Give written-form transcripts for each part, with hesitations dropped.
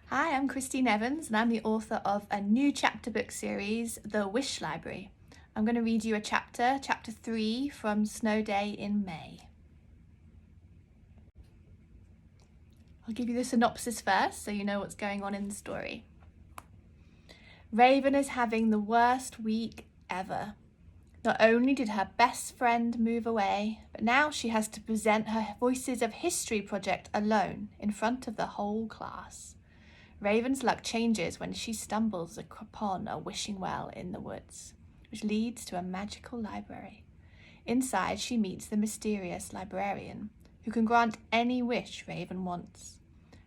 Hi, I'm Christine Evans and I'm the author of a new chapter book series, The Wish Library. I'm going to read you a chapter 3 from Snow Day in May. I'll give you the synopsis first so you know what's going on in the story. Raven is having the worst week ever. Not only did her best friend move away, but now she has to present her Voices of History project alone in front of the whole class. Raven's luck changes when she stumbles upon a wishing well in the woods, which leads to a magical library. Inside, she meets the mysterious librarian, who can grant any wish Raven wants.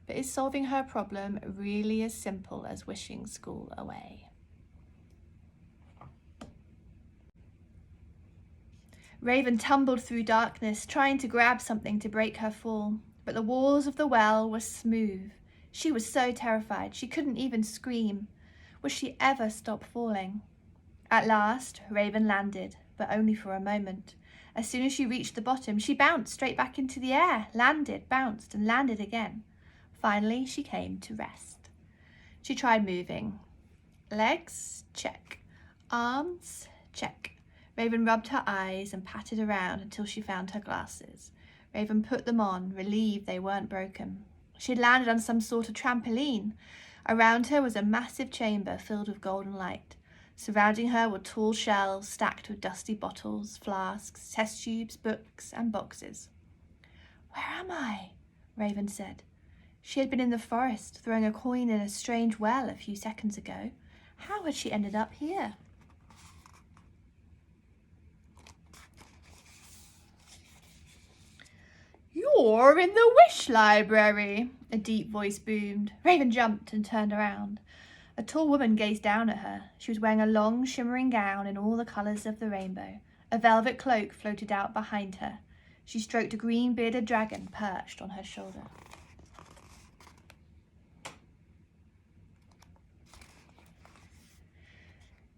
But is solving her problem really as simple as wishing school away? Raven tumbled through darkness, trying to grab something to break her fall, but the walls of the well were smooth. She was so terrified she couldn't even scream. Would she ever stop falling? At last, Raven landed, but only for a moment. As soon as she reached the bottom, she bounced straight back into the air, landed, bounced, and landed again. Finally, she came to rest. She tried moving. Legs, check. Arms, check. Raven rubbed her eyes and patted around until she found her glasses. Raven put them on, relieved they weren't broken. She had landed on some sort of trampoline. Around her was a massive chamber filled with golden light. Surrounding her were tall shelves stacked with dusty bottles, flasks, test tubes, books, and boxes. "Where am I?" Raven said. She had been in the forest, throwing a coin in a strange well a few seconds ago. How had she ended up here? "You're in the Wish Library," a deep voice boomed. Raven jumped and turned around. A tall woman gazed down at her. She was wearing a long, shimmering gown in all the colours of the rainbow. A velvet cloak floated out behind her. She stroked a green-bearded dragon perched on her shoulder.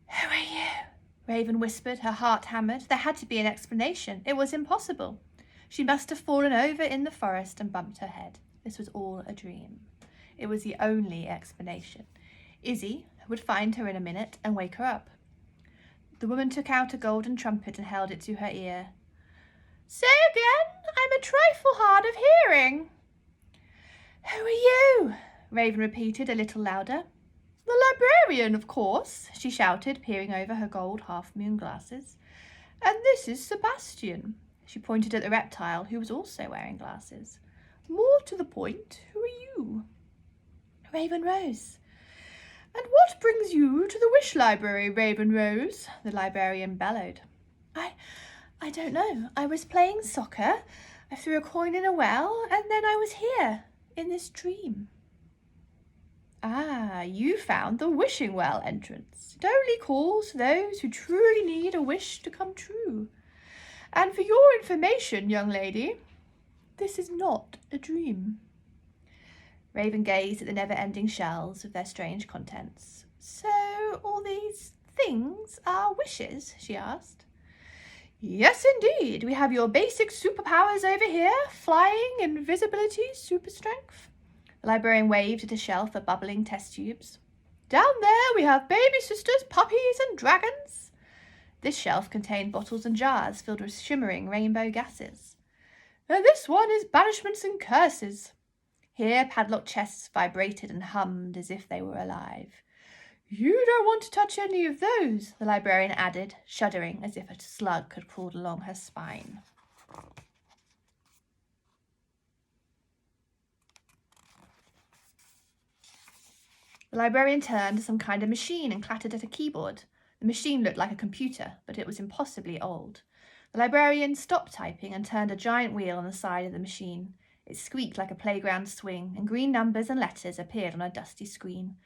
"Who are you?" Raven whispered, her heart hammered. There had to be an explanation. It was impossible. She must have fallen over in the forest and bumped her head. This was all a dream. It was the only explanation. Izzy would find her in a minute and wake her up. The woman took out a golden trumpet and held it to her ear. "Say again, I'm a trifle hard of hearing." "Who are you?" Raven repeated a little louder. "The librarian, of course," she shouted, peering over her gold half-moon glasses. "And this is Sebastian." She pointed at the reptile, who was also wearing glasses. "More to the point, who are you?" Raven rose. "And what brings you to the Wish Library, Raven Rose?" the librarian bellowed. I don't know. I was playing soccer. I threw a coin in a well, and then I was here, in this dream." "Ah, you found the wishing well entrance. It only calls to those who truly need a wish to come true. And for your information, young lady, this is not a dream." Raven gazed at the never-ending shelves with their strange contents. "So all these things are wishes?" she asked. "Yes, indeed. We have your basic superpowers over here. Flying, invisibility, super strength." The librarian waved at a shelf of bubbling test tubes. "Down there we have baby sisters, puppies, and dragons." This shelf contained bottles and jars filled with shimmering rainbow gases. "And this one is banishments and curses." Here padlocked chests vibrated and hummed as if they were alive. "You don't want to touch any of those," the librarian added, shuddering as if a slug had crawled along her spine. The librarian turned to some kind of machine and clattered at a keyboard. The machine looked like a computer, but it was impossibly old. The librarian stopped typing and turned a giant wheel on the side of the machine. It squeaked like a playground swing, and green numbers and letters appeared on a dusty screen.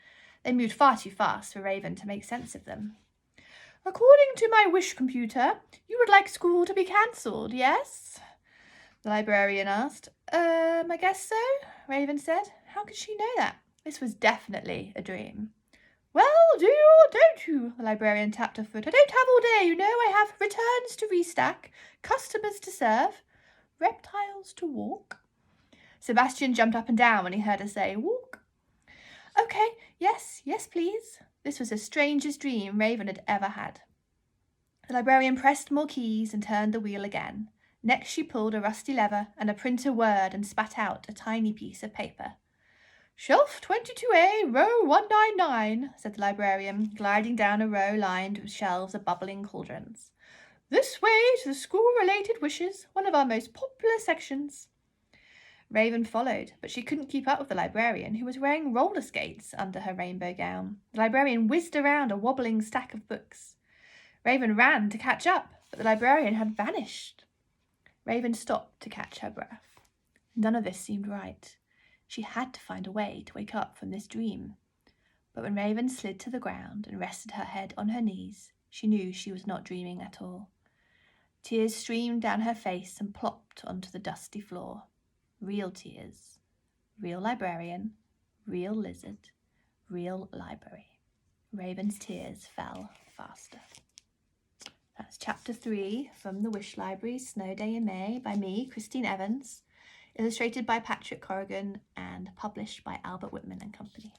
They moved far too fast for Raven to make sense of them. "According to my wish computer, you would like school to be cancelled, yes?" the librarian asked. I guess so," Raven said. How could she know that? This was definitely a dream. "Well, do you or don't you?" the librarian tapped her foot. "I don't have all day, you know. I have returns to restack, customers to serve, reptiles to walk." Sebastian jumped up and down when he heard her say, "Walk." Okay, yes, please. This was the strangest dream Raven had ever had. The librarian pressed more keys and turned the wheel again. Next she pulled a rusty lever and a printer whirred and spat out a tiny piece of paper. Shelf 22A, row 199, said the librarian, gliding down a row lined with shelves of bubbling cauldrons. This way to the school-related wishes, one of our most popular sections. Raven followed, but she couldn't keep up with the librarian, who was wearing roller skates under her rainbow gown. The librarian whizzed around a wobbling stack of books. Raven ran to catch up, but the librarian had vanished. Raven stopped to catch her breath. None of this seemed right. She had to find a way to wake up from this dream. But when Raven slid to the ground and rested her head on her knees, she knew she was not dreaming at all. Tears streamed down her face and plopped onto the dusty floor. Real tears. Real librarian. Real lizard. Real library. Raven's tears fell faster. That's chapter 3 from The Wish Library, Snow Day in May, by me, Christine Evans, illustrated by Patrick Corrigan and published by Albert Whitman and Company.